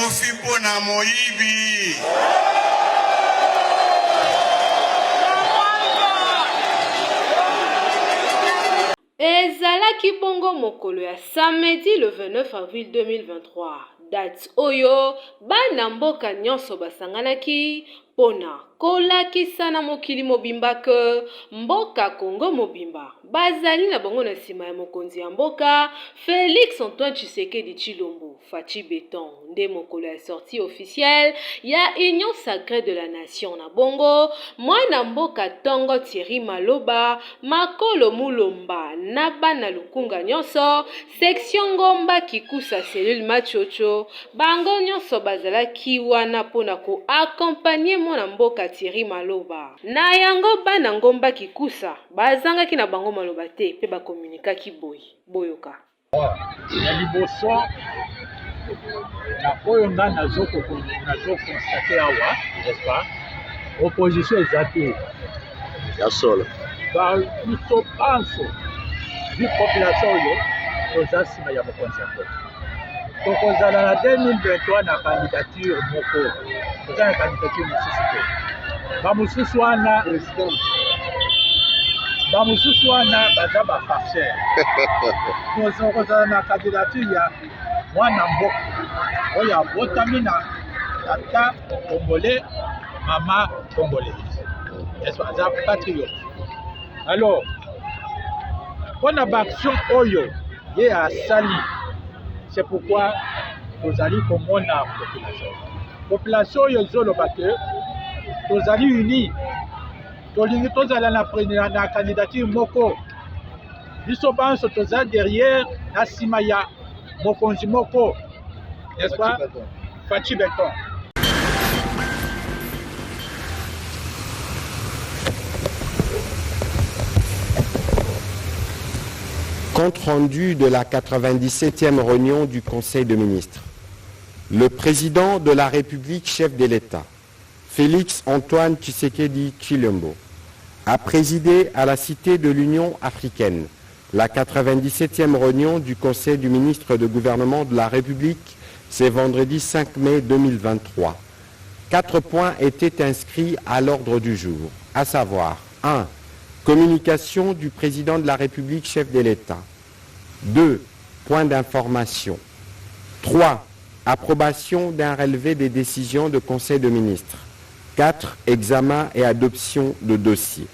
akufi pona moyibi. Ezalaki bongo mokolo ya samedi le 29 avril 2023. Date oyo bana mboka nyonso basanganaki pona kolakisa na mokili mobimba ke mboka Congo mobimba bazali na bango na nsima ya mokonzi ya mboka Félix Antoine Tshisekedi Tshilombo Fachi Beton nde mokolo ya sortie officielle ya Union Sacrée de la Nation na bongo mwana mboka Tongo Thierry Maloba Makolo Mulomba na bana lukunga nyonso section Ngomba Kikusa cellule Machocho bango nyonso bazalaki wana pona ko accompagner mwana mboka Thierry Maloba na yango bana Ngomba Kikusa bazangaki na bango maloba te pe ba communicaki boyoka ya liboso na oyo nga nazo constate awa n'est-ce pas opposition ezate ya solo biso banso bi population oyo toza nsima ya mokonzi ya mboka tokozala na 2023 na candidature moko toza na candidature mosusu te bamosusu wana baza bafarceur tokozala na candidature ya mwana mboka oyo abotami na tata congolais mama congolaise aza patriote. Alors mpona baaction oyo ye asali c'est pourquoi tozali komona population oyo ezoloba ke tozali uni tolingi tozala na candidature moko biso banso toza derrière na nsima ya mokonzi moko n'est-ce pas Fachi Beton. Compte rendu de la 97e réunion du Conseil des ministres. Le président de la République, chef de l'État, Félix Antoine Tshisekedi Tshilombo, a présidé à la Cité de l'Union africaine la 97e réunion du Conseil du ministre de gouvernement de la République, c'est vendredi 5 mai 2023. 4 points étaient inscrits à l'ordre du jour, à savoir 1. Communication du président de la République, chef de l'État. 2. Point d'information. 3. Approbation d'un relevé des décisions de Conseil de ministres. 4. Examen et adoption de dossiers.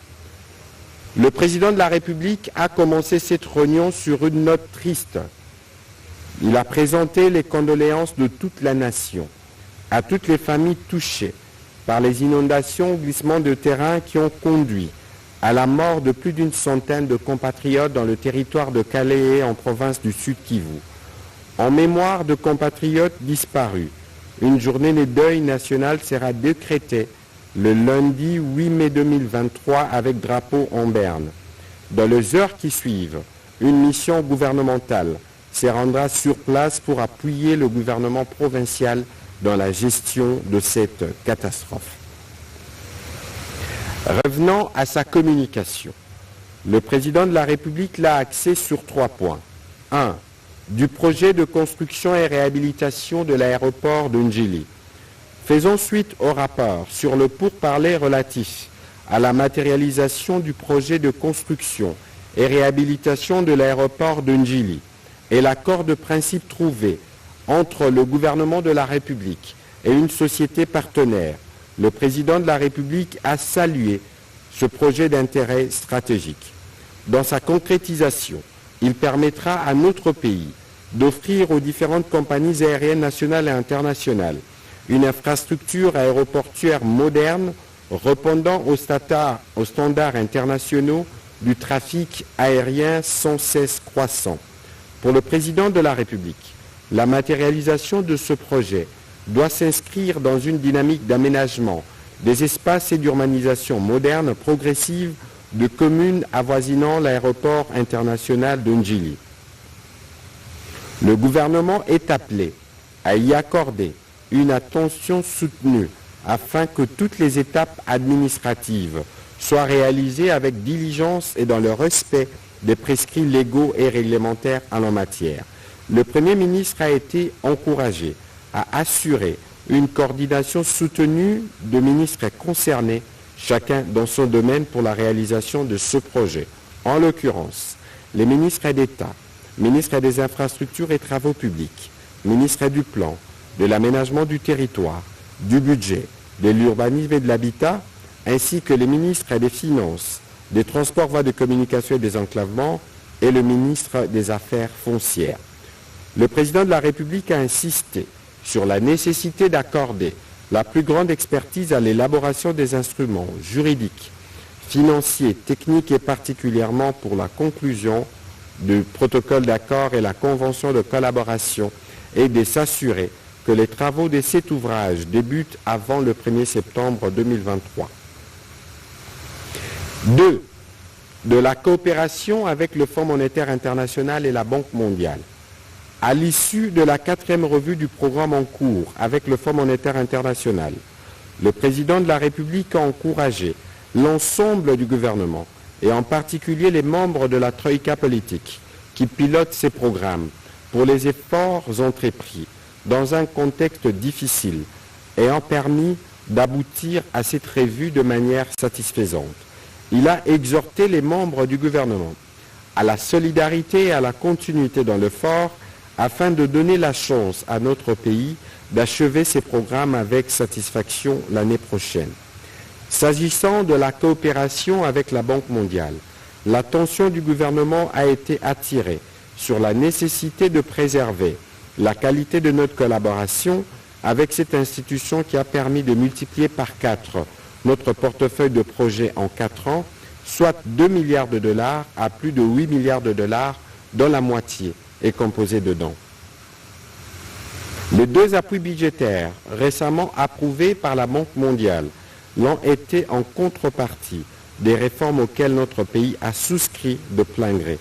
Le président de la République a commencé cette réunion sur une note triste. Il a présenté les condoléances de toute la nation à toutes les familles touchées par les inondations, glissements de terrain qui ont conduit à la mort de plus d'une centaine de compatriotes dans le territoire de Calais en province du Sud Kivu. En mémoire de compatriotes disparus, une journée de deuil national sera décrétée le lundi 8 mai 2023 avec drapeau en berne. Dans les heures qui suivent, une mission gouvernementale se rendra sur place pour appuyer le gouvernement provincial dans la gestion de cette catastrophe. Revenant à sa communication, le président de la République l'a axé sur 3 points. 1. Du projet de construction et réhabilitation de l'aéroport de Ndjili. Faisons suite au rapport sur le pourparler relatif à la matérialisation du projet de construction et réhabilitation de l'aéroport de Ndjili et l'accord de principe trouvé entre le gouvernement de la République et une société partenaire. Le président de la République a salué ce projet d'intérêt stratégique. Dans sa concrétisation, il permettra à notre pays d'offrir aux différentes compagnies aériennes nationales et internationales une infrastructure aéroportuaire moderne répondant aux standards internationaux du trafic aérien sans cesse croissant. Pour le président de la République, la matérialisation de ce projet doit s'inscrire dans une dynamique d'aménagement des espaces et d'urbanisation moderne progressive de communes avoisinant l'aéroport international de Ndjili. Le gouvernement est appelé à y accorder une attention soutenue afin que toutes les étapes administratives soient réalisées avec diligence et dans le respect des prescrits légaux et réglementaires en la matière. Le Premier ministre a été encouragé à assurer une coordination soutenue de ministres concernés, chacun dans son domaine pour la réalisation de ce projet. En l'occurrence, les ministres d'État, ministres des Infrastructures et Travaux publics, ministres du Plan, de l'Aménagement du territoire, du Budget, de l'Urbanisme et de l'Habitat, ainsi que les ministres des Finances, des Transports, Voies de Communication et des Enclavements et le ministre des Affaires foncières. Le président de la République a insisté sur la nécessité d'accorder la plus grande expertise à l'élaboration des instruments juridiques, financiers, techniques et particulièrement pour la conclusion du protocole d'accord et la convention de collaboration et de s'assurer que les travaux de cet ouvrage débutent avant le 1er septembre 2023. 2. De la coopération avec le Fonds monétaire international et la Banque mondiale. À l'issue de la 4e revue du programme en cours avec le Fonds monétaire international, le président de la République a encouragé l'ensemble du gouvernement, et en particulier les membres de la Troïka politique, qui pilotent ces programmes, pour les efforts entrepris dans un contexte difficile, ayant permis d'aboutir à cette revue de manière satisfaisante. Il a exhorté les membres du gouvernement à la solidarité et à la continuité dans l'effort afin de donner la chance à notre pays d'achever ses programmes avec satisfaction l'année prochaine. S'agissant de la coopération avec la Banque mondiale, l'attention du gouvernement a été attirée sur la nécessité de préserver la qualité de notre collaboration avec cette institution qui a permis de multiplier par 4 notre portefeuille de projets en 4 ans, soit 2 milliards de dollars à plus de 8 milliards de dollars, dont la moitié est composée de dons. Les 2 appuis budgétaires récemment approuvés par la Banque mondiale l'ont été en contrepartie des réformes auxquelles notre pays a souscrit de plein gré.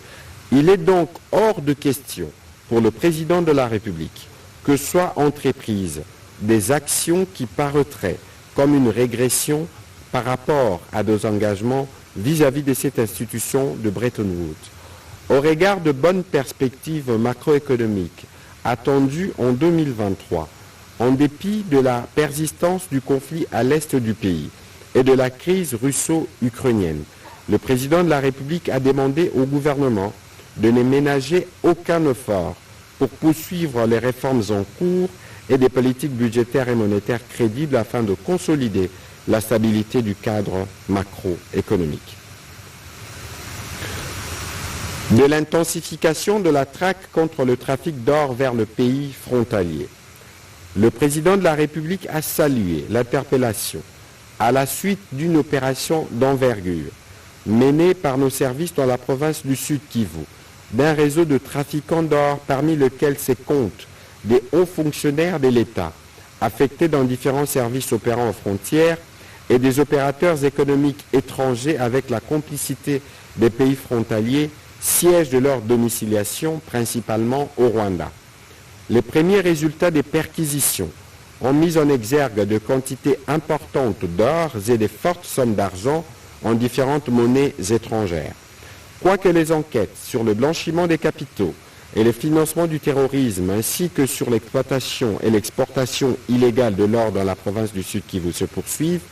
Il est donc hors de question pour le président de la République que soient entreprises des actions qui paraîtraient comme une régression par rapport à nos engagements vis-à-vis de cette institution de Bretton Woods. Au regard de bonnes perspectives macroéconomiques attendues en 2023, en dépit de la persistance du conflit à l'est du pays et de la crise russo-ukrainienne, le président de la République a demandé au gouvernement de ne ménager aucun effort pour poursuivre les réformes en cours et des politiques budgétaires et monétaires crédibles afin de consolider la stabilité du cadre macroéconomique. De l'intensification de la traque contre le trafic d'or vers le pays frontalier. Le président de la République a salué l'interpellation à la suite d'une opération d'envergure menée par nos services dans la province du Sud Kivu, d'un réseau de trafiquants d'or parmi lesquels se comptent des hauts fonctionnaires de l'État affectés dans différents services opérant aux frontières et des opérateurs économiques étrangers avec la complicité des pays frontaliers, siège de leur domiciliation principalement au Rwanda. Les premiers résultats des perquisitions ont mis en exergue de quantités importantes d'or et de fortes sommes d'argent en différentes monnaies étrangères. Quoique les enquêtes sur le blanchiment des capitaux et le financement du terrorisme ainsi que sur l'exploitation et l'exportation illégale de l'or dans la province du Sud Kivu se poursuivent,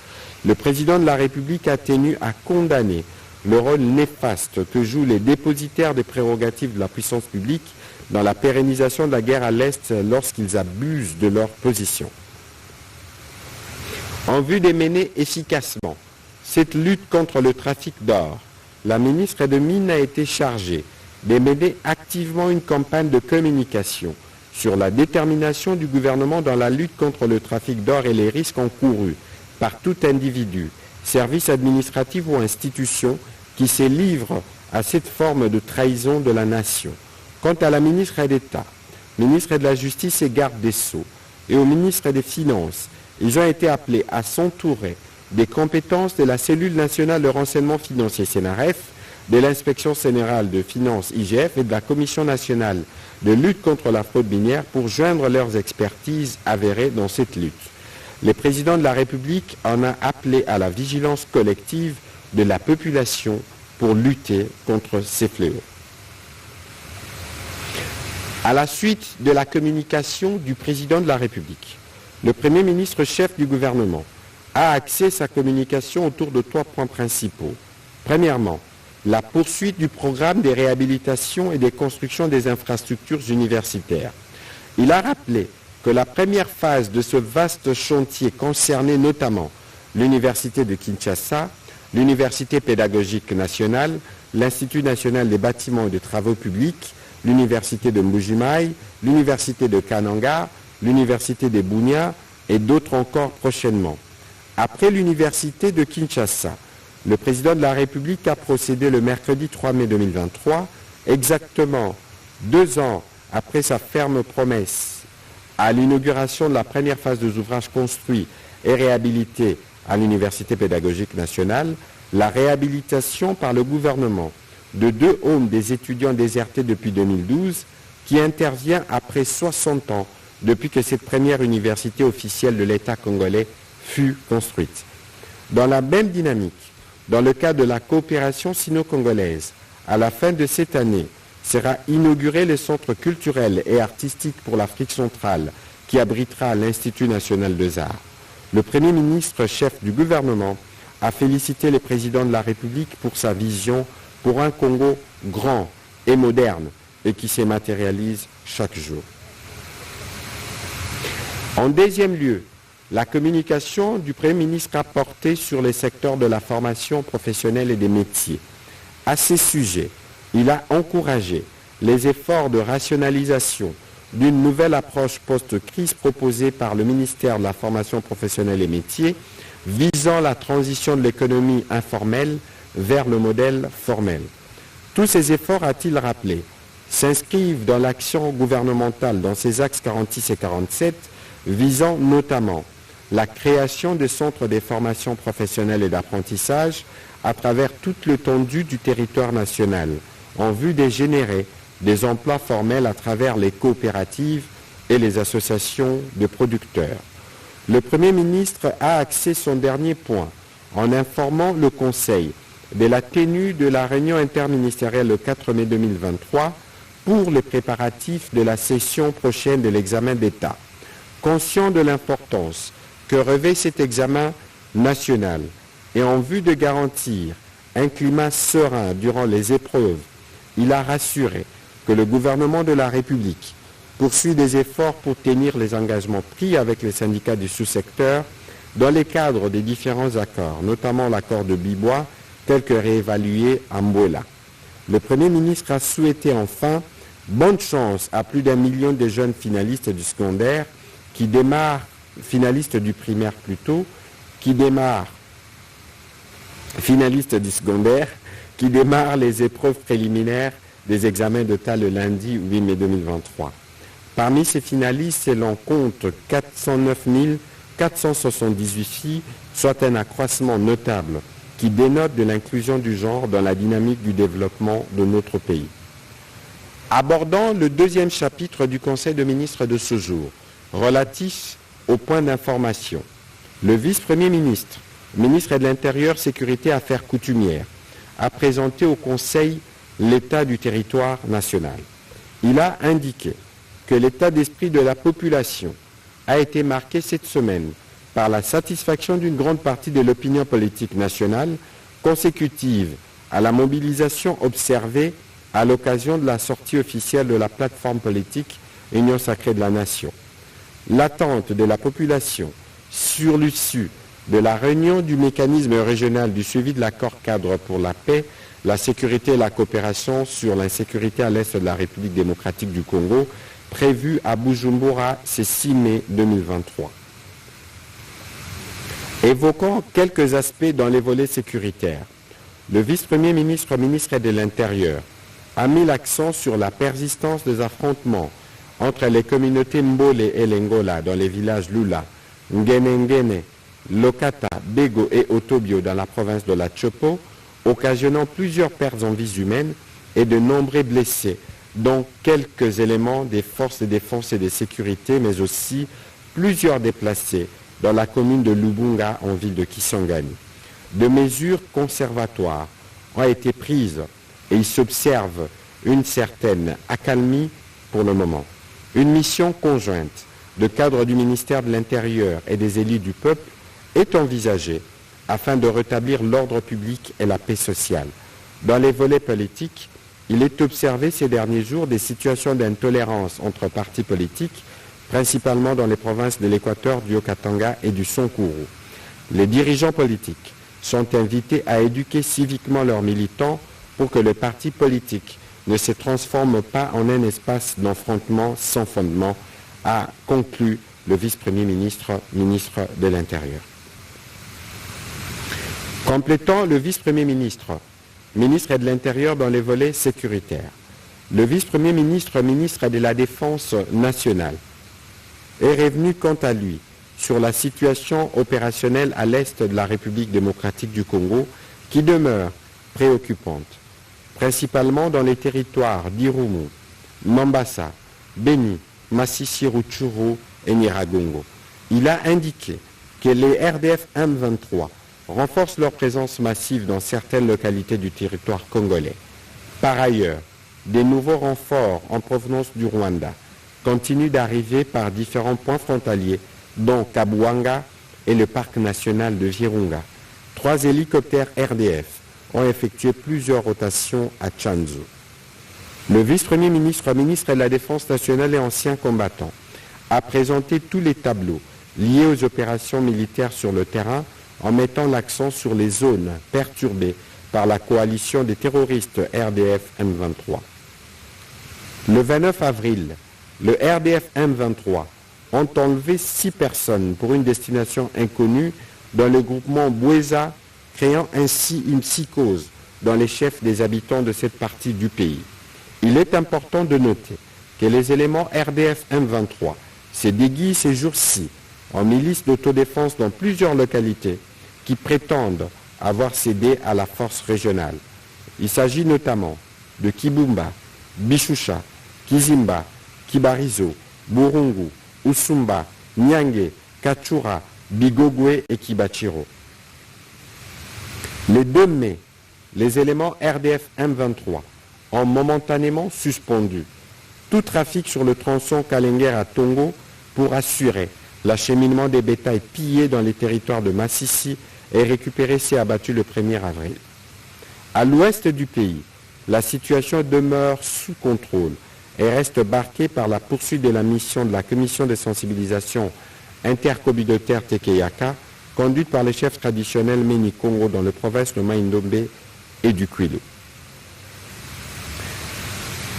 le président de la République a tenu à condamner le rôle néfaste que jouent les dépositaires des prérogatives de la puissance publique dans la pérennisation de la guerre à l'Est lorsqu'ils abusent de leur position. En vue de mener efficacement cette lutte contre le trafic d'or, la ministre des Mines a été chargée de mener activement une campagne de communication sur la détermination du gouvernement dans la lutte contre le trafic d'or et les risques encourus par tout individu, service administratif ou institution qui se livre à cette forme de trahison de la nation. Quant à la ministre d'État, ministre de la Justice et garde des Sceaux, et au ministre des Finances, ils ont été appelés à s'entourer des compétences de la cellule nationale de renseignement financier CNRF, de l'inspection générale de finances IGF et de la Commission nationale de lutte contre la fraude minière pour joindre leurs expertises avérées dans cette lutte. Le président de la République en a appelé à la vigilance collective de la population pour lutter contre ces fléaux. À la suite de la communication du président de la République, le Premier ministre chef du gouvernement a axé sa communication autour de 3 points principaux. Premièrement, la poursuite du programme des réhabilitations et des constructions des infrastructures universitaires. Il a rappelé que la première phase de ce vaste chantier concernait notamment l'Université de Kinshasa, l'Université pédagogique nationale, l'Institut national des bâtiments et des travaux publics, l'Université de Mbuji-Mayi, l'Université de Kananga, l'Université de Bunia et d'autres encore prochainement. Après l'Université de Kinshasa, le président de la République a procédé le mercredi 3 mai 2023, exactement 2 ans après sa ferme promesse, à l'inauguration de la première phase des ouvrages construits et réhabilités à l'Université pédagogique nationale, la réhabilitation par le gouvernement de 2 homes des étudiants désertés depuis 2012, qui intervient après 60 ans depuis que cette première université officielle de l'État congolais fut construite. Dans la même dynamique, dans le cadre de la coopération sino-congolaise, à la fin de cette année, sera inauguré le centre culturel et artistique pour l'Afrique centrale, qui abritera l'Institut national des arts. Le Premier ministre chef du gouvernement a félicité le président de la République pour sa vision pour un Congo grand et moderne et qui se matérialise chaque jour. En deuxième lieu, la communication du Premier ministre a porté sur les secteurs de la formation professionnelle et des métiers. À ces sujets, il a encouragé les efforts de rationalisation d'une nouvelle approche post-crise proposée par le ministère de la formation professionnelle et métiers visant la transition de l'économie informelle vers le modèle formel. Tous ces efforts, a-t-il rappelé, s'inscrivent dans l'action gouvernementale dans ses axes 46 et 47, visant notamment la création de centres de formation professionnelle et d'apprentissage à travers toute l'étendue du territoire national, en vue de générer des emplois formels à travers les coopératives et les associations de producteurs. Le Premier ministre a axé son dernier point en informant le Conseil de la tenue de la réunion interministérielle le 4 mai 2023 pour les préparatifs de la session prochaine de l'examen d'État. Conscient de l'importance que revêt cet examen national et en vue de garantir un climat serein durant les épreuves, il a rassuré que le gouvernement de la République poursuit des efforts pour tenir les engagements pris avec les syndicats du sous-secteur dans les cadres des différents accords, notamment l'accord de Bibois, tel que réévalué à Mbola. Le Premier ministre a souhaité enfin bonne chance à plus d'1 million de jeunes finalistes du secondaire qui démarrent, finalistes du primaire plutôt, finalistes du secondaire, qui démarrent les épreuves préliminaires des examens d'État le lundi 8 mai 2023. Parmi ces finalistes, l'on compte 409 478 filles, soit un accroissement notable qui dénote de l'inclusion du genre dans la dynamique du développement de notre pays. Abordant le deuxième chapitre du Conseil de ministres de ce jour, relatif au point d'information, le vice-premier ministre, ministre de l'Intérieur, Sécurité et Affaires coutumières, a présenté au Conseil l'état du territoire national. Il a indiqué que l'état d'esprit de la population a été marqué cette semaine par la satisfaction d'une grande partie de l'opinion politique nationale consécutive à la mobilisation observée à l'occasion de la sortie officielle de la plateforme politique Union sacrée de la nation. L'attente de la population sur l'issue de la réunion du mécanisme régional du suivi de l'accord cadre pour la paix, la sécurité et la coopération sur l'insécurité à l'est de la République démocratique du Congo, prévue à Bujumbura ce 6 mai 2023. Évoquant quelques aspects dans les volets sécuritaires, le vice-premier ministre, ministre de l'Intérieur, a mis l'accent sur la persistance des affrontements entre les communautés Mbole et Lengola dans les villages Lula, Ngenengene, Lokata, Bego et Otobio dans la province de la Chopo, occasionnant plusieurs pertes en vies humaines et de nombreux blessés, dont quelques éléments des forces de défense et de sécurité, mais aussi plusieurs déplacés dans la commune de Lubunga en ville de Kisangani. De mesures conservatoires ont été prises et il s'observe une certaine accalmie pour le moment. Une mission conjointe de cadre du ministère de l'Intérieur et des élus du peuple est envisagée afin de rétablir l'ordre public et la paix sociale. Dans les volets politiques, il est observé ces derniers jours des situations d'intolérance entre partis politiques, principalement dans les provinces de l'Équateur, du Haut-Katanga et du Sankuru. Les dirigeants politiques sont invités à éduquer civiquement leurs militants pour que les partis politiques ne se transforment pas en un espace d'affrontement sans fondement, a conclu le vice-premier ministre, ministre de l'Intérieur. Complétant le vice-premier ministre, ministre de l'Intérieur dans les volets sécuritaires, le vice-premier ministre, ministre de la Défense nationale, est revenu quant à lui sur la situation opérationnelle à l'est de la République démocratique du Congo qui demeure préoccupante, principalement dans les territoires d'Irumu, Mambasa, Beni, Masisi, Rutshuru et Nyiragongo. Il a indiqué que les RDF M23 renforcent leur présence massive dans certaines localités du territoire congolais. Par ailleurs, des nouveaux renforts en provenance du Rwanda continuent d'arriver par différents points frontaliers, dont Kabwanga et le parc national de Virunga. 3 hélicoptères RDF ont effectué plusieurs rotations à Tchanzu. Le vice-premier ministre, ministre de la Défense nationale et ancien combattant, a présenté tous les tableaux liés aux opérations militaires sur le terrain en mettant l'accent sur les zones perturbées par la coalition des terroristes RDF M23. Le 29 avril, le RDF M23 ont enlevé 6 personnes pour une destination inconnue dans le groupement Boueza, créant ainsi une psychose dans les chefs des habitants de cette partie du pays. Il est important de noter que les éléments RDF M23 se déguisent ces jours-ci en milices d'autodéfense dans plusieurs localités qui prétendent avoir cédé à la force régionale. Il s'agit notamment de Kibumba, Bishusha, Kizimba, Kibarizo, Burungu, Usumba, Nyange, Kachura, Bigogwe et Kibachiro. Le 2 mai, les éléments RDF M23 ont momentanément suspendu tout trafic sur le tronçon Kalenguer à Tongo pour assurer l'acheminement des bétails pillés dans les territoires de Massissi et récupérés s'est abattu le 1er avril. À l'ouest du pays, la situation demeure sous contrôle et reste marquée par la poursuite de la mission de la commission de sensibilisation intercommunautaire Tekeyaka, conduite par les chefs traditionnels Méni-Congo dans les provinces de Maïndombe et du Kwilu.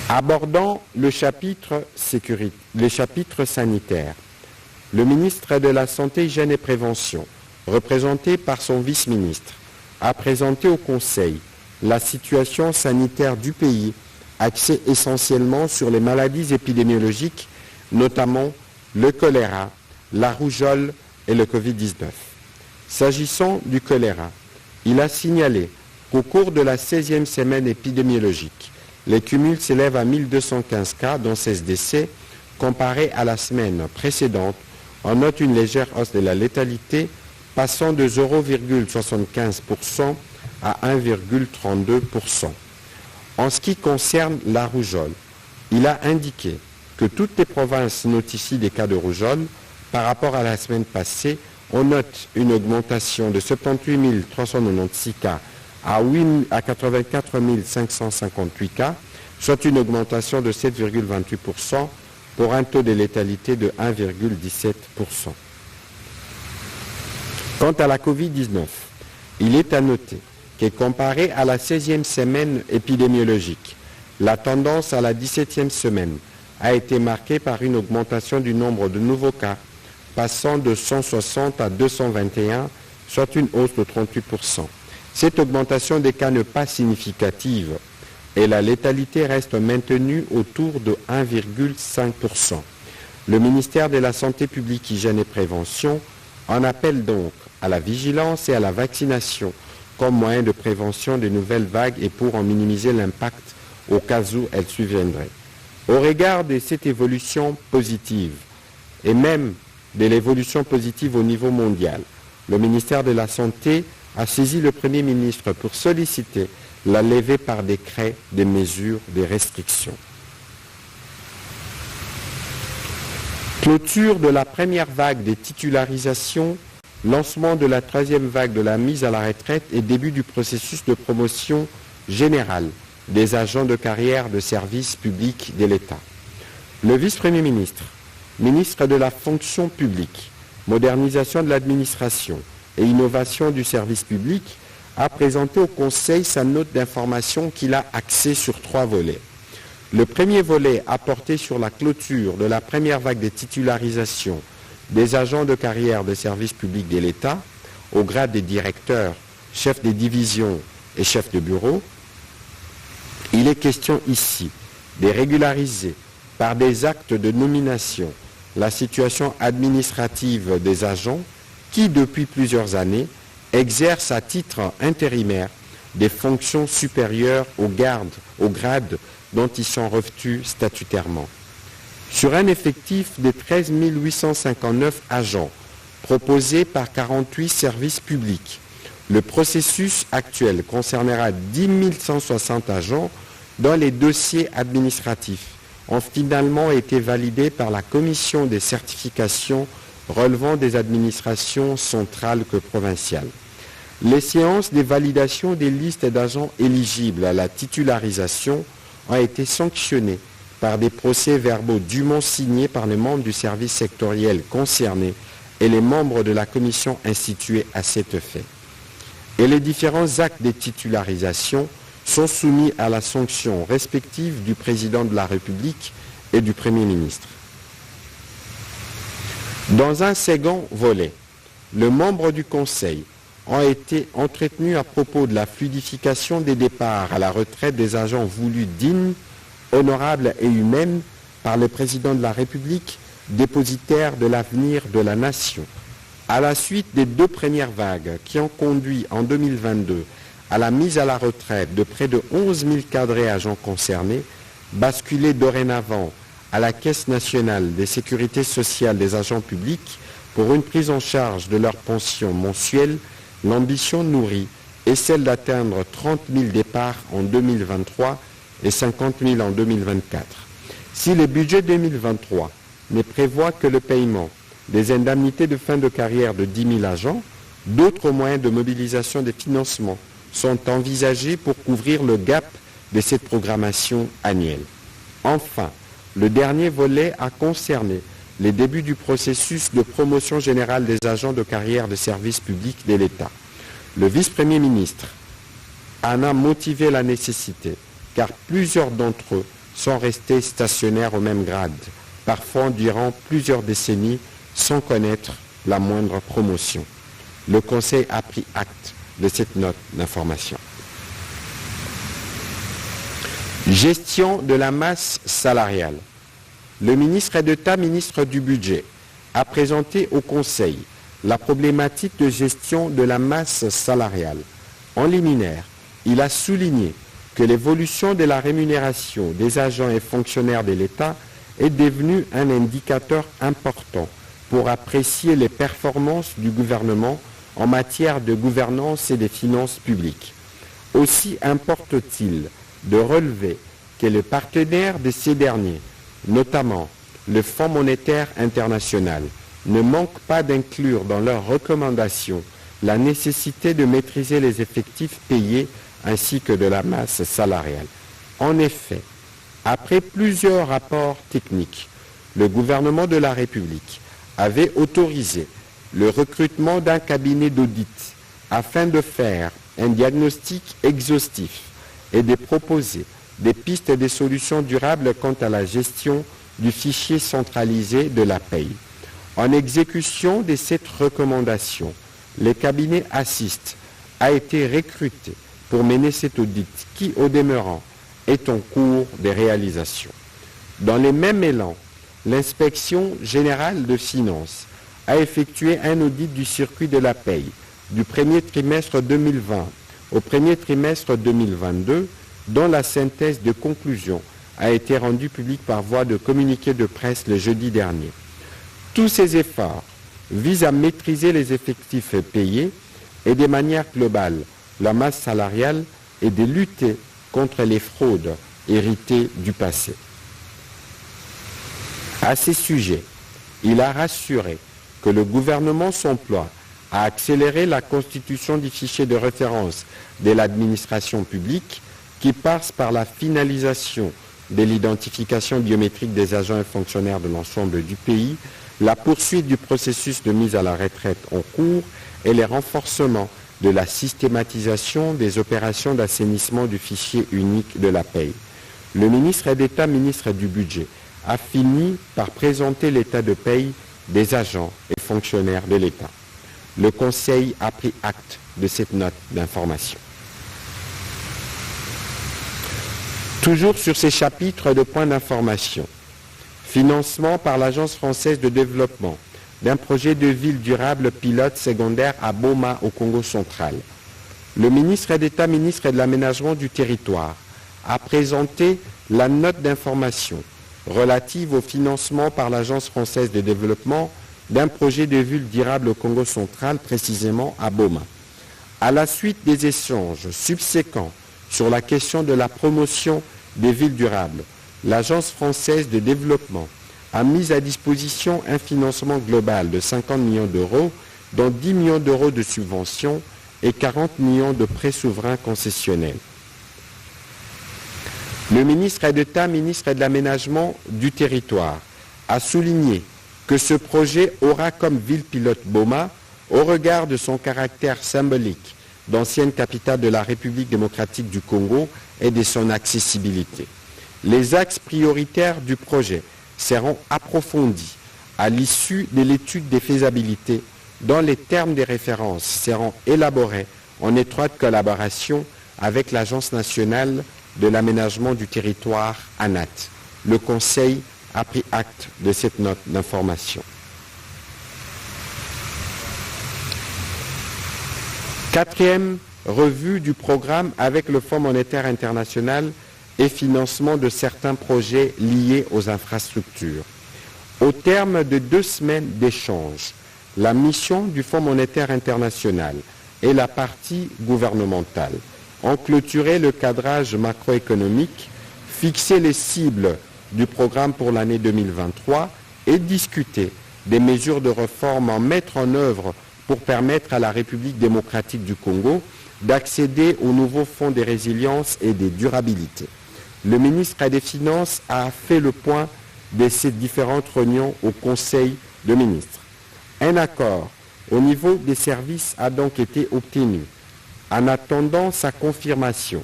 Abordant le chapitre sanitaire, le ministre de la Santé, Hygiène et Prévention, représenté par son vice-ministre, a présenté au Conseil la situation sanitaire du pays, axée essentiellement sur les maladies épidémiologiques, notamment le choléra, la rougeole et le Covid-19. S'agissant du choléra, il a signalé qu'au cours de la 16e semaine épidémiologique, les cumuls s'élèvent à 1215 cas, dont 16 décès, comparé à la semaine précédente. On note une légère hausse de la létalité, passant de 0,75% à 1,32%. En ce qui concerne la rougeole, il a indiqué que toutes les provinces notifient des cas de rougeole. Par rapport à la semaine passée, on note une augmentation de 78 396 cas à 84 558 cas, soit une augmentation de 7,28% pour un taux de létalité de 1,17%. Quant à la Covid-19, il est à noter que comparé à la 16e semaine épidémiologique, la tendance à la 17e semaine a été marquée par une augmentation du nombre de nouveaux cas, passant de 160 à 221, soit une hausse de 38%. Cette augmentation des cas n'est pas significative et la létalité reste maintenue autour de 1,5%. Le ministère de la Santé publique, Hygiène et Prévention en appelle donc à la vigilance et à la vaccination comme moyen de prévention des nouvelles vagues et pour en minimiser l'impact au cas où elles surviendraient. Au regard de cette évolution positive et même de l'évolution positive au niveau mondial, le ministère de la Santé a saisi le Premier ministre pour solliciter la levée par décret des mesures de restriction. Clôture de la première vague des titularisations, lancement de la troisième vague de la mise à la retraite et début du processus de promotion générale des agents de carrière de service public de l'État. Le vice-premier ministre, ministre de la fonction publique, modernisation de l'administration et innovation du service public, a présenté au Conseil sa note d'information qu'il a axée sur 3 volets. Le premier volet a porté sur la clôture de la première vague des titularisations des agents de carrière de service public de l'État au grade des directeurs, chefs des divisions et chefs de bureau. Il est question ici de régulariser par des actes de nomination la situation administrative des agents qui, depuis plusieurs années, exercent à titre intérimaire des fonctions supérieures au grade dont ils sont revêtus statutairement. Sur un effectif de 13 859 agents proposés par 48 services publics, le processus actuel concernera 10 160 agents dont les dossiers administratifs ont finalement été validés par la commission des certifications relevant des administrations centrales que provinciales. Les séances de validation des listes d'agents éligibles à la titularisation ont été sanctionnées par des procès-verbaux dûment signés par les membres du service sectoriel concerné et les membres de la commission instituée à cet effet. Et les différents actes de titularisation sont soumis à la sanction respective du président de la République et du Premier ministre. Dans un second volet, les membres du Conseil ont été entretenus à propos de la fluidification des départs à la retraite des agents voulus dignes, honorables et humaines par le président de la République, dépositaire de l'avenir de la nation. À la suite des 2 premières vagues qui ont conduit en 2022 à la mise à la retraite de près de 11 000 cadres et agents concernés, basculés dorénavant à la Caisse nationale des sécurités sociales des agents publics pour une prise en charge de leurs pensions mensuelles, l'ambition nourrie est celle d'atteindre 30 000 départs en 2023 et 50 000 en 2024. Si le budget 2023 ne prévoit que le paiement des indemnités de fin de carrière de 10 000 agents, d'autres moyens de mobilisation des financements sont envisagés pour couvrir le gap de cette programmation annuelle. Enfin, le dernier volet a concerné les débuts du processus de promotion générale des agents de carrière de service public de l'État. Le vice-premier ministre en a motivé la nécessité, car plusieurs d'entre eux sont restés stationnaires au même grade, parfois durant plusieurs décennies, sans connaître la moindre promotion. Le Conseil a pris acte de cette note d'information. Gestion de la masse salariale. Le ministre d'État, ministre du Budget, a présenté au Conseil la problématique de gestion de la masse salariale. En liminaire, il a souligné que l'évolution de la rémunération des agents et fonctionnaires de l'État est devenue un indicateur important pour apprécier les performances du gouvernement en matière de gouvernance et des finances publiques. Aussi importe-t-il de relever que les partenaires de ces derniers, notamment le Fonds monétaire international, ne manquent pas d'inclure dans leurs recommandations la nécessité de maîtriser les effectifs payés ainsi que de la masse salariale. En effet, après plusieurs rapports techniques, le gouvernement de la République avait autorisé le recrutement d'un cabinet d'audit afin de faire un diagnostic exhaustif et de proposer des pistes et des solutions durables quant à la gestion du fichier centralisé de la paye. En exécution de cette recommandation, le cabinet Assist a été recruté pour mener cet audit qui, au demeurant, est en cours de réalisation. Dans le même élan, l'inspection générale de finances a effectué un audit du circuit de la paye du premier trimestre 2020 au premier trimestre 2022, dont la synthèse de conclusion a été rendue publique par voie de communiqué de presse le jeudi dernier. Tous ces efforts visent à maîtriser les effectifs payés et de manière globale la masse salariale et de lutter contre les fraudes héritées du passé. À ces sujets, il a rassuré que le gouvernement s'emploie à accélérer la constitution du fichier de référence de l'administration publique qui passe par la finalisation de l'identification biométrique des agents et fonctionnaires de l'ensemble du pays, la poursuite du processus de mise à la retraite en cours et les renforcements de la systématisation des opérations d'assainissement du fichier unique de la paie. Le ministre d'État, ministre du Budget, a fini par présenter l'état de paie des agents et fonctionnaires de l'État. Le Conseil a pris acte de cette note d'information. Toujours sur ces chapitres de points d'information, financement par l'Agence française de développement d'un projet de ville durable pilote secondaire à Boma au Congo central. Le ministre d'État, ministre de l'Aménagement du territoire, a présenté la note d'information relative au financement par l'Agence française de développement d'un projet de ville durable au Congo central, précisément à Boma. À la suite des échanges subséquents sur la question de la promotion des villes durables, l'Agence française de développement a mis à disposition un financement global de 50 millions d'euros, dont 10 millions d'euros de subventions et 40 millions de prêts souverains concessionnels. Le ministre d'État, ministre de l'Aménagement du territoire, a souligné que ce projet aura comme ville pilote Boma, au regard de son caractère symbolique d'ancienne capitale de la République démocratique du Congo et de son accessibilité. Les axes prioritaires du projet seront approfondis à l'issue de l'étude des faisabilités dont les termes des références seront élaborés en étroite collaboration avec l'Agence nationale de l'aménagement du territoire ANAT. Le Conseil a pris acte de cette note d'information. Quatrième revue du programme avec le Fonds monétaire international et financement de certains projets liés aux infrastructures. Au terme de 2 semaines d'échanges, la mission du Fonds monétaire international et la partie gouvernementale ont clôturé le cadrage macroéconomique, fixé les cibles du programme pour l'année 2023 et discuté des mesures de réforme à mettre en œuvre pour permettre à la République démocratique du Congo d'accéder au nouveau fonds de résilience et de durabilité. Le ministre des Finances a fait le point de ces différentes réunions au Conseil de ministres. Un accord au niveau des services a donc été obtenu. En attendant sa confirmation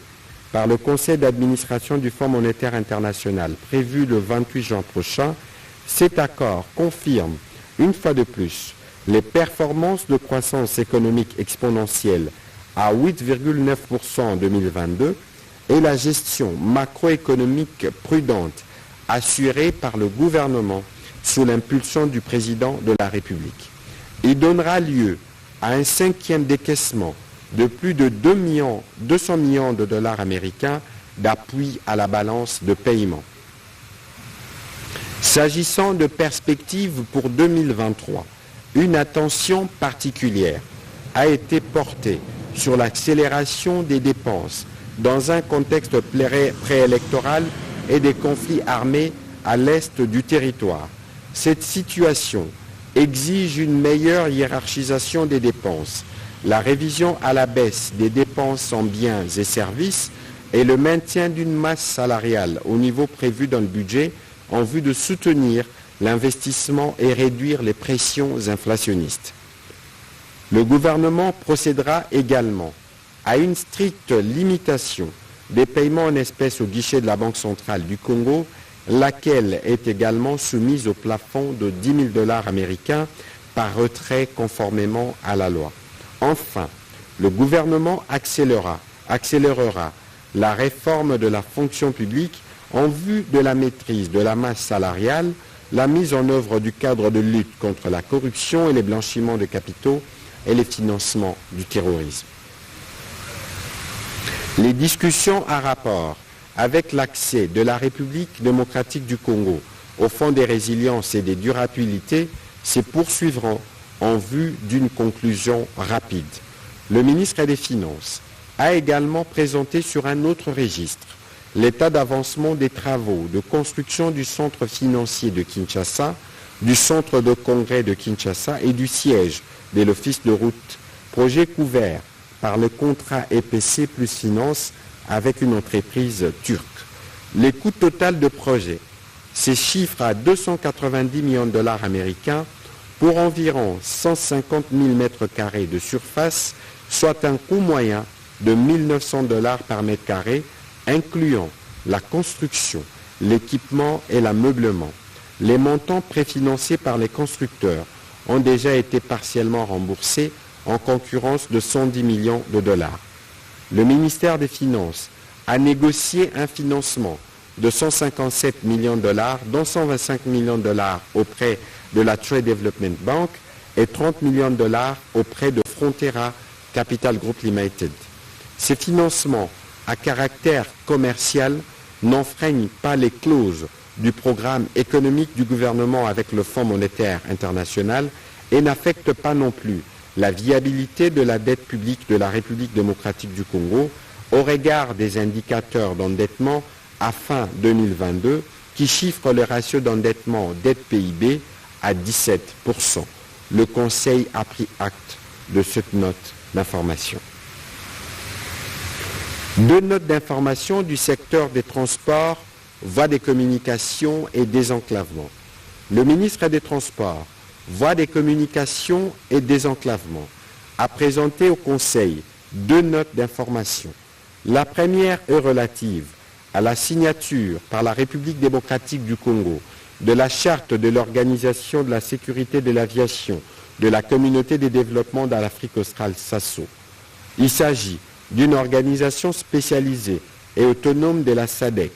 par le Conseil d'administration du Fonds monétaire international prévu le 28 juin prochain, cet accord confirme une fois de plus les performances de croissance économique exponentielle à 8,9% en 2022 et la gestion macroéconomique prudente assurée par le gouvernement sous l'impulsion du président de la République. Il donnera lieu à un 5e décaissement de plus de 200 millions de dollars américains d'appui à la balance de paiement. S'agissant de perspectives pour 2023, une attention particulière a été portée sur l'accélération des dépenses dans un contexte préélectoral et des conflits armés à l'est du territoire. Cette situation exige une meilleure hiérarchisation des dépenses, la révision à la baisse des dépenses en biens et services et le maintien d'une masse salariale au niveau prévu dans le budget en vue de soutenir l'investissement et réduire les pressions inflationnistes. Le gouvernement procédera également à une stricte limitation des paiements en espèces au guichet de la Banque centrale du Congo, laquelle est également soumise au plafond de 10 000 dollars américains par retrait conformément à la loi. Enfin, le gouvernement accélérera la réforme de la fonction publique en vue de la maîtrise de la masse salariale, la mise en œuvre du cadre de lutte contre la corruption et les blanchiments de capitaux et les financements du terrorisme. Les discussions en rapport avec l'accès de la République démocratique du Congo au Fonds des résiliences et des durabilités se poursuivront en vue d'une conclusion rapide. Le ministre des Finances a également présenté sur un autre registre l'état d'avancement des travaux de construction du centre financier de Kinshasa du centre de congrès de Kinshasa et du siège de l'office de route, projet couvert par le contrat EPC plus finance avec une entreprise turque. Les coûts total de projet se chiffrent à 290 millions de dollars américains pour environ 150 000 mètres carrés de surface, soit un coût moyen de 1 900 dollars par mètre carré, incluant la construction, l'équipement et l'ameublement. Les montants préfinancés par les constructeurs ont déjà été partiellement remboursés en concurrence de 110 millions de dollars. Le ministère des Finances a négocié un financement de 157 millions de dollars, dont 125 millions de dollars auprès de la Trade Development Bank et 30 millions de dollars auprès de Frontera Capital Group Limited. Ces financements à caractère commercial n'enfreignent pas les clauses du programme économique du gouvernement avec le Fonds monétaire international et n'affectent pas non plus la viabilité de la dette publique de la République démocratique du Congo au regard des indicateurs d'endettement à fin 2022 qui chiffrent le ratio d'endettement dette PIB à 17%. Le Conseil a pris acte de cette note d'information. Deux notes d'information du secteur des transports, voies des communications et désenclavement. Le ministre des Transports, voies des communications et désenclavement, a présenté au Conseil deux notes d'information. La première est relative à la signature par la République démocratique du Congo de la charte de l'Organisation de la sécurité de l'aviation de la Communauté de développement de l'Afrique australe SASO. Il s'agit d'une organisation spécialisée et autonome de la SADC,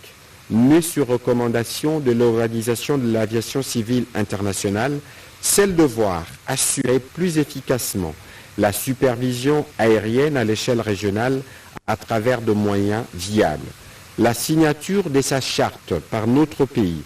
née sur recommandation de l'Organisation de l'aviation civile internationale, celle de voir assurer plus efficacement la supervision aérienne à l'échelle régionale à travers de moyens viables. La signature de sa charte par notre pays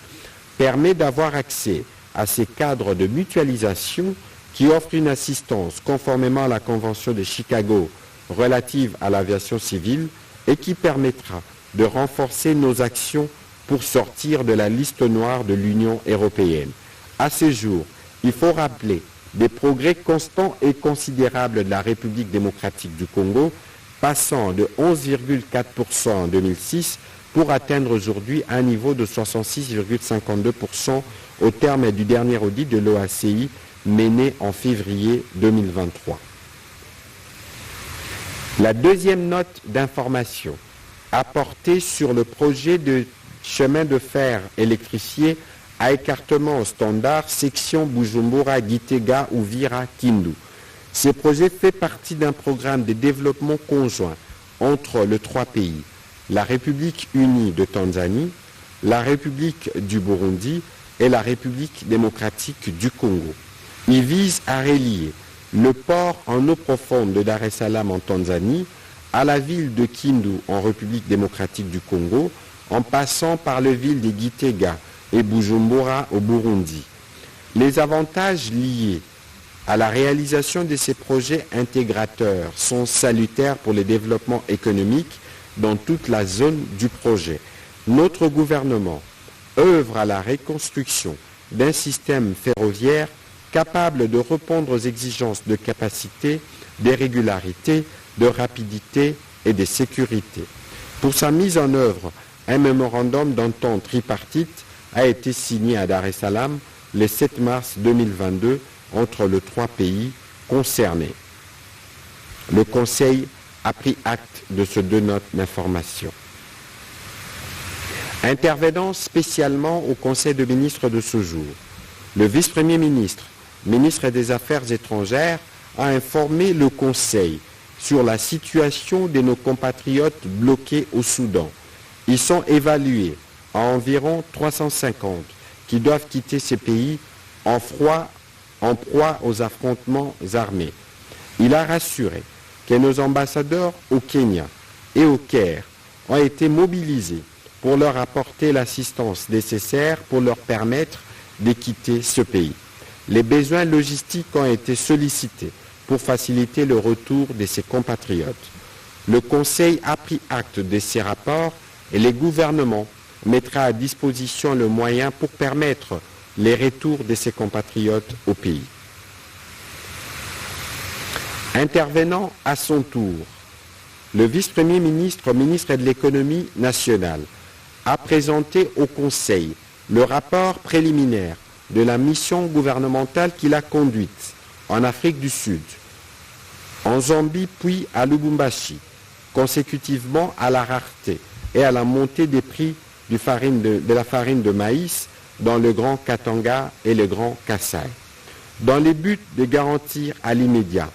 permet d'avoir accès à ces cadres de mutualisation qui offrent une assistance conformément à la Convention de Chicago relative à l'aviation civile et qui permettra de renforcer nos actions pour sortir de la liste noire de l'Union européenne. À ce jour, il faut rappeler des progrès constants et considérables de la République démocratique du Congo, passant de 11,4% en 2006 pour atteindre aujourd'hui un niveau de 66,52% au terme du dernier audit de l'OACI mené en février 2023. La deuxième note d'information a porté sur le projet de chemin de fer électrifié à écartement standard section Bujumbura-Gitega-Uvira-Kindu. Ce projet fait partie d'un programme de développement conjoint entre les trois pays, la République unie de Tanzanie, la République du Burundi et la République démocratique du Congo. Il vise à relier le port en eau profonde de Dar es Salaam en Tanzanie à la ville de Kindu en République démocratique du Congo, en passant par les villes de Gitega et Bujumbura au Burundi. Les avantages liés à la réalisation de ces projets intégrateurs sont salutaires pour le développement économique dans toute la zone du projet. Notre gouvernement œuvre à la reconstruction d'un système ferroviaire capable de répondre aux exigences de capacité, de régularité, de rapidité et de sécurité. Pour sa mise en œuvre, un mémorandum d'entente tripartite a été signé à Dar es Salaam le 7 mars 2022 entre les trois pays concernés. Le Conseil a pris acte de ces deux notes d'information. Intervenant spécialement au Conseil de ministres de ce jour, le vice-premier ministre, ministre des Affaires étrangères, a informé le Conseil sur la situation de nos compatriotes bloqués au Soudan. Ils sont évalués à environ 350 qui doivent quitter ces pays en proie aux affrontements armés. Il a rassuré que nos ambassadeurs au Kenya et au Caire ont été mobilisés pour leur apporter l'assistance nécessaire pour leur permettre de quitter ce pays. Les besoins logistiques ont été sollicités pour faciliter le retour de ses compatriotes. Le Conseil a pris acte de ces rapports et le gouvernement mettra à disposition le moyen pour permettre les retours de ses compatriotes au pays. Intervenant à son tour, le vice-premier ministre, ministre de l'économie nationale, a présenté au Conseil le rapport préliminaire de la mission gouvernementale qu'il a conduite en Afrique du Sud, en Zambie puis à Lubumbashi, consécutivement à la rareté et à la montée des prix de la farine de maïs dans le Grand Katanga et le Grand Kasaï. Dans le but de garantir à l'immédiat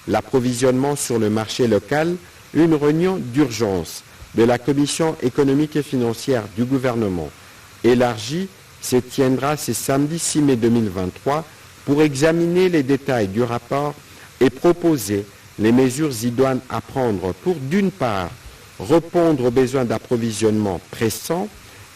l'approvisionnement sur le marché local, une réunion d'urgence de la Commission économique et financière du gouvernement élargie se tiendra ce samedi 6 mai 2023 pour examiner les détails du rapport et proposer les mesures idoines à prendre pour, d'une part, répondre aux besoins d'approvisionnement pressants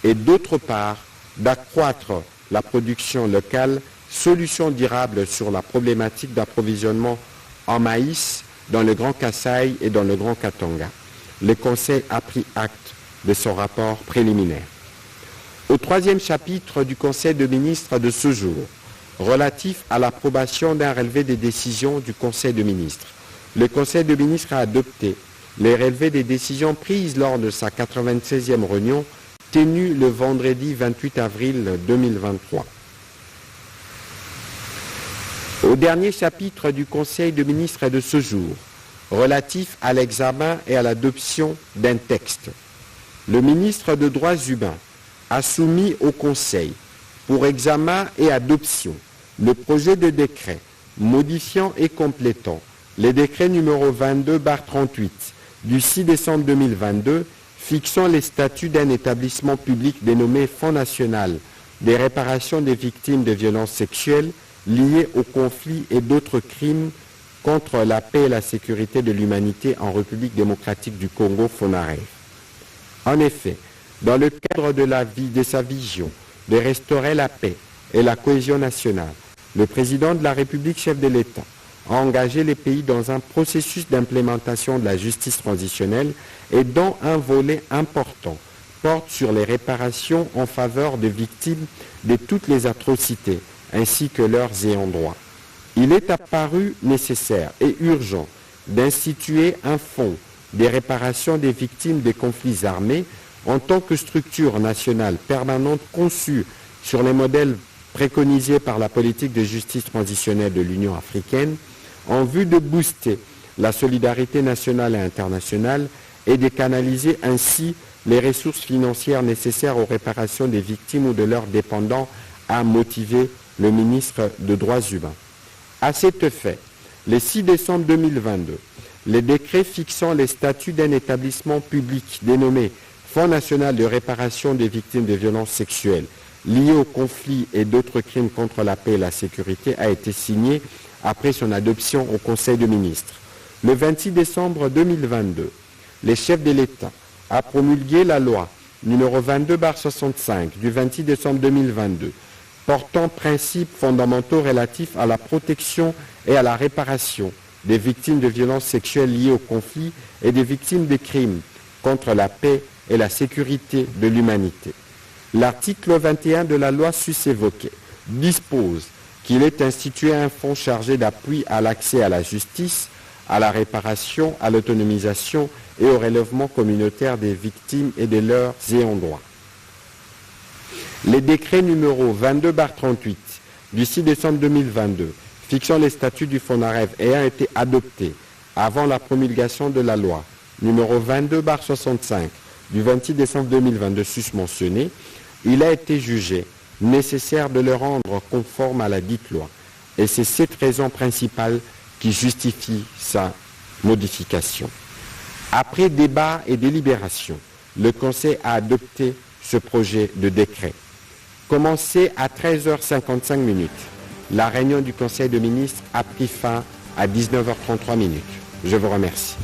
et, d'autre part, d'accroître la production locale, solution durable sur la problématique d'approvisionnement en maïs dans le Grand Kasaï et dans le Grand Katanga. Le Conseil a pris acte de son rapport préliminaire. Au troisième chapitre du Conseil de ministres de ce jour, relatif à l'approbation d'un relevé des décisions du Conseil de ministres, le Conseil de ministres a adopté les relevés des décisions prises lors de sa 96e réunion tenue le vendredi 28 avril 2023. Au dernier chapitre du Conseil de ministres de ce jour, relatif à l'examen et à l'adoption d'un texte, le ministre des Droits humains a soumis au Conseil pour examen et adoption le projet de décret modifiant et complétant les décrets numéro 22/38 du 6 décembre 2022 fixant les statuts d'un établissement public dénommé Fonds national des réparations des victimes de violences sexuelles liées au conflit et d'autres crimes contre la paix et la sécurité de l'humanité en République démocratique du Congo, FONAREV. En effet, dans le cadre de sa vision de restaurer la paix et la cohésion nationale, le président de la République, chef de l'État, a engagé les pays dans un processus d'implémentation de la justice transitionnelle et dont un volet important porte sur les réparations en faveur des victimes de toutes les atrocités ainsi que leurs ayants droit. Il est apparu nécessaire et urgent d'instituer un fonds des réparations des victimes des conflits armés en tant que structure nationale permanente conçue sur les modèles préconisés par la politique de justice transitionnelle de l'Union africaine en vue de booster la solidarité nationale et internationale et de canaliser ainsi les ressources financières nécessaires aux réparations des victimes ou de leurs dépendants, a motivé le ministre des Droits humains. À cet effet, le 6 décembre 2022, les décrets fixant les statuts d'un établissement public dénommé Fonds national de réparation des victimes de violences sexuelles liées au conflit et d'autres crimes contre la paix et la sécurité a été signé après son adoption au Conseil des ministres. Le 26 décembre 2022, les chefs de l'État a promulgué la loi numéro 22/65 du 26 décembre 2022 portant principes fondamentaux relatifs à la protection et à la réparation des victimes de violences sexuelles liées au conflit et des victimes de crimes contre la paix et la sécurité de l'humanité. L'article 21 de la loi sus-évoquée dispose qu'il est institué un fonds chargé d'appui à l'accès à la justice, à la réparation, à l'autonomisation et au relèvement communautaire des victimes et de leurs ayants droit. Les décrets numéro 22/38 du 6 décembre 2022 fixant les statuts du FONAREV ayant été adoptés avant la promulgation de la loi numéro 22/65 du 26 décembre 2022 susmentionné, il a été jugé nécessaire de le rendre conforme à la dite loi. Et c'est cette raison principale qui justifie sa modification. Après débat et délibération, le Conseil a adopté ce projet de décret. Commencé à 13h55, la réunion du Conseil de ministres a pris fin à 19h33. Je vous remercie.